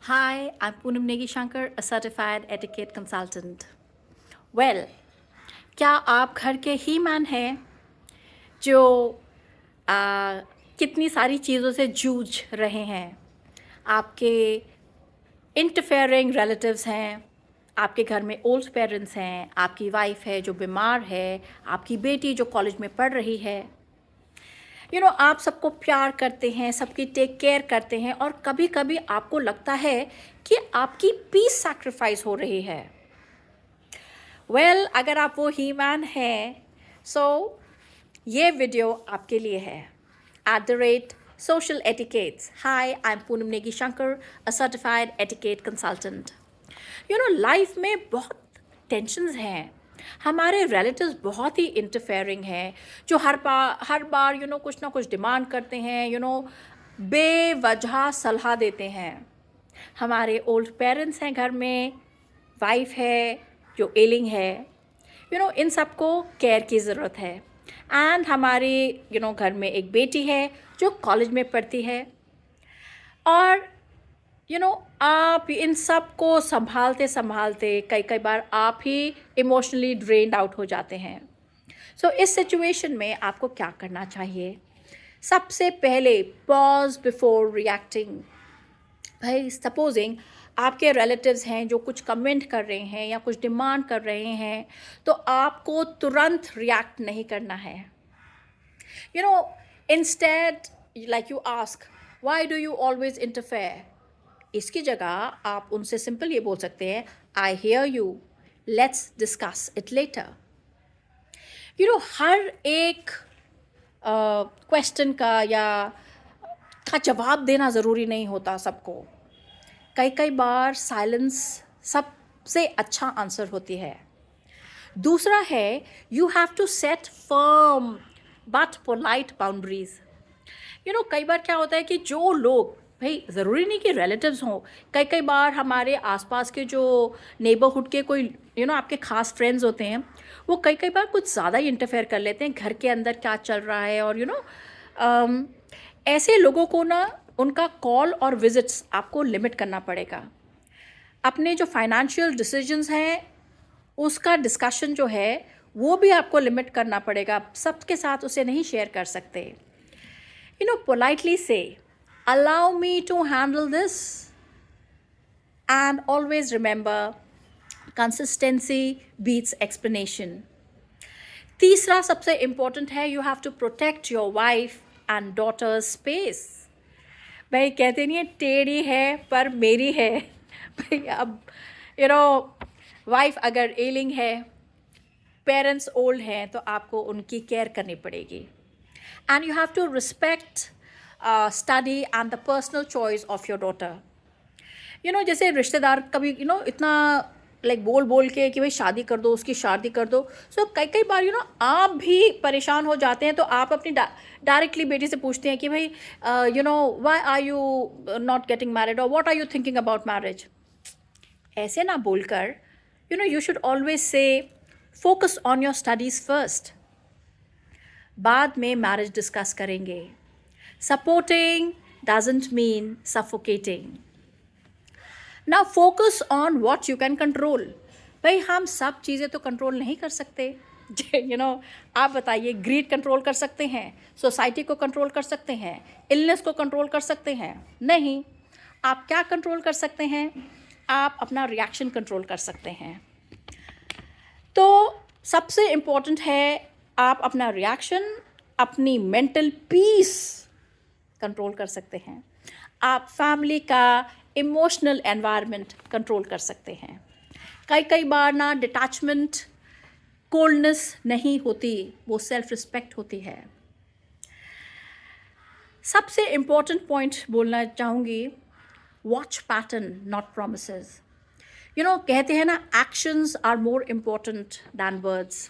Hi, I'm Poonam Negi Shankar, a certified etiquette consultant. Well, क्या आप घर के ही मैन हैं जो कितनी सारी चीज़ों से जूझ रहे हैं? आपके इंटरफेयरिंग रिलेटिव्स हैं, आपके घर में ओल्ड पेरेंट्स हैं, आपकी वाइफ है जो बीमार है, आपकी बेटी जो कॉलेज में पढ़ रही है। आप सबको प्यार करते हैं, सबकी टेक केयर करते हैं और कभी कभी आपको लगता है कि आपकी पीस सैक्रिफाइस हो रही है। अगर आप वो ही मैन हैं, सो ये वीडियो आपके लिए है। @social etiquettes. Hi, I'm Poonam Negi Shankar, a certified etiquette consultant. Life में बहुत टेंशन्स हैं। हमारे रिलेटिव्स बहुत ही इंटरफेयरिंग हैं, जो हर बार कुछ ना कुछ डिमांड करते हैं, बेवजह सलाह देते हैं। हमारे ओल्ड पेरेंट्स हैं घर में, वाइफ है जो एलिंग है, इन सबको केयर की ज़रूरत है। एंड हमारी घर में एक बेटी है जो कॉलेज में पढ़ती है और आप इन सब को संभालते संभालते कई कई बार आप ही इमोशनली ड्रेन्ड आउट हो जाते हैं। इस सिचुएशन में आपको क्या करना चाहिए? सबसे पहले पॉज बिफोर रिएक्टिंग। भाई सपोजिंग आपके रिलेटिव्स हैं जो कुछ कमेंट कर रहे हैं या कुछ डिमांड कर रहे हैं, तो आपको तुरंत रिएक्ट नहीं करना है। Instead like you ask, why do you always interfere. इसकी जगह आप उनसे सिंपल ये बोल सकते हैं, I hear you, let's discuss it later. हर एक क्वेश्चन का जवाब देना ज़रूरी नहीं होता सबको। कई बार साइलेंस सबसे अच्छा आंसर होती है। दूसरा है, you have to set firm but polite boundaries. कई बार क्या होता है कि जो लोग, भाई ज़रूरी नहीं कि रिलेटिव्स हों, कई बार हमारे आसपास के जो नेबरहुड के कोई आपके खास फ्रेंड्स होते हैं, वो कई बार कुछ ज़्यादा ही इंटरफेयर कर लेते हैं घर के अंदर क्या चल रहा है। और ऐसे लोगों को ना उनका कॉल और विजिट्स आपको लिमिट करना पड़ेगा। अपने जो फाइनेंशियल डिसीजंस हैं उसका डिस्कशन जो है वो भी आपको लिमिट करना पड़ेगा, सबके साथ उसे नहीं शेयर कर सकते। पोलाइटली से allow me to handle this, and always remember consistency beats explanation. तीसरा सबसे इम्पोर्टेंट है, you have to protect your wife and daughter's space. भाई कहते नहीं है टेढ़ी है पर मेरी है। भाई अब वाइफ अगर एलिंग है, पेरेंट्स ओल्ड हैं, तो आपको उनकी केयर करनी पड़ेगी। And you have to respect study and the personal choice of your daughter. जैसे रिश्तेदार कभी इतना बोल बोल के कि भाई शादी कर दो, उसकी शादी कर दो। कई बार आप भी परेशान हो जाते हैं, तो आप अपनी डायरेक्टली बेटी से पूछते हैं कि भाई why are you not getting married, और what are you thinking about marriage. ऐसे ना बोलकर you should always say focus on your studies first, बाद में मैरिज डिस्कस करेंगे। Supporting doesn't mean suffocating. Now focus on what you can control. भाई हम सब चीज़ें तो कंट्रोल नहीं कर सकते। आप बताइए, ग्रीड कंट्रोल कर सकते हैं, सोसाइटी को कंट्रोल कर सकते हैं, इलनेस को कंट्रोल कर सकते हैं? नहीं। आप क्या कंट्रोल कर सकते हैं? आप अपना रिएक्शन कंट्रोल कर सकते हैं। तो सबसे इम्पोर्टेंट है आप अपना रिएक्शन, अपनी मेंटल पीस कंट्रोल कर सकते हैं। आप फैमिली का इमोशनल एनवायरनमेंट कंट्रोल कर सकते हैं। कई बार ना डिटैचमेंट कोल्डनेस नहीं होती, वो सेल्फ रिस्पेक्ट होती है। सबसे इम्पोर्टेंट पॉइंट बोलना चाहूँगी, वॉच पैटर्न नॉट प्रोमिसेस। कहते हैं ना, actions are more important than words.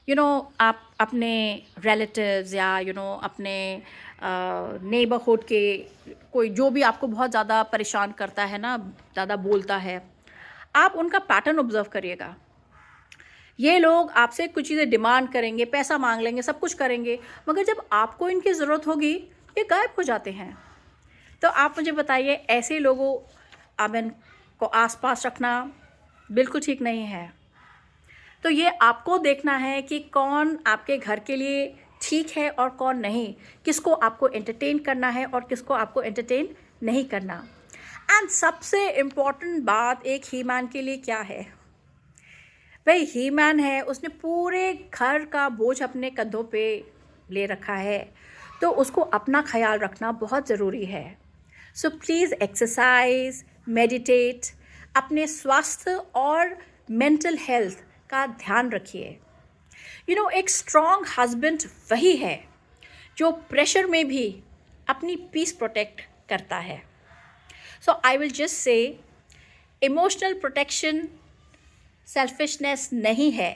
आप अपने रिलेटिव्स या अपने नेबरहुड के कोई जो भी आपको बहुत ज़्यादा परेशान करता है ना, ज़्यादा बोलता है, आप उनका पैटर्न ऑब्जर्व करिएगा। ये लोग आपसे कुछ चीज़ें डिमांड करेंगे, पैसा मांग लेंगे, सब कुछ करेंगे, मगर जब आपको इनकी ज़रूरत होगी ये गायब हो जाते हैं। तो आप मुझे बताइए, ऐसे लोगों ओवन को आसपास रखना बिल्कुल ठीक नहीं है। तो ये आपको देखना है कि कौन आपके घर के लिए ठीक है और कौन नहीं, किसको आपको एंटरटेन करना है और किसको आपको एंटरटेन नहीं करना। एंड सबसे इम्पॉर्टेंट बात एक ही मैन के लिए क्या है, भाई ही मैन है, उसने पूरे घर का बोझ अपने कंधों पे ले रखा है, तो उसको अपना ख्याल रखना बहुत ज़रूरी है। सो प्लीज़ एक्सरसाइज, मेडिटेट, अपने स्वास्थ्य और मेंटल हेल्थ का ध्यान रखिए। एक स्ट्रॉन्ग हस्बैंड वही है जो प्रेशर में भी अपनी पीस प्रोटेक्ट करता है। So I will just say emotional protection selfishness नहीं है।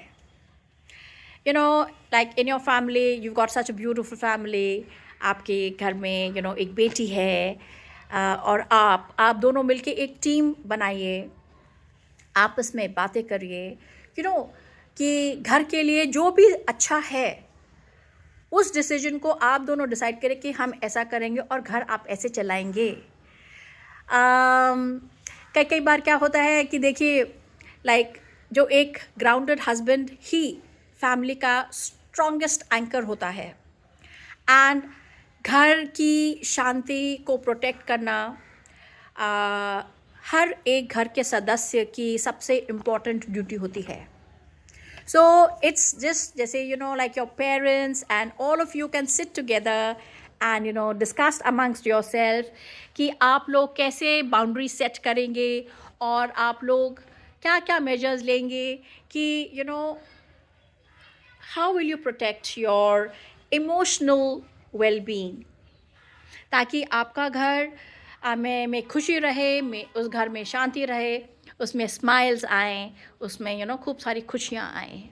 Like in your family you got such a beautiful family, आपके घर में एक बेटी है, और आप दोनों मिलके एक टीम बनाइए, आपस में बातें करिए, कि घर के लिए जो भी अच्छा है उस डिसीजन को आप दोनों डिसाइड करें कि हम ऐसा करेंगे और घर आप ऐसे चलाएंगे। कई बार क्या होता है कि देखिए, लाइक जो एक ग्राउंडेड हस्बैंड ही फैमिली का स्ट्रॉन्गेस्ट एंकर होता है, एंड घर की शांति को प्रोटेक्ट करना हर एक घर के सदस्य की सबसे इम्पॉर्टेंट ड्यूटी होती है। So it's just जैसे like your parents and all of you can sit together and discuss amongst yourself कि आप लोग कैसे बाउंड्री सेट करेंगे और आप लोग क्या क्या मेजर्स लेंगे कि how will you protect your emotional well-being, ताकि आपका घर में खुशी रहे, उस घर में शांति रहे, उसमें स्माइल्स आएँ, उसमें खूब सारी खुशियाँ आएँ।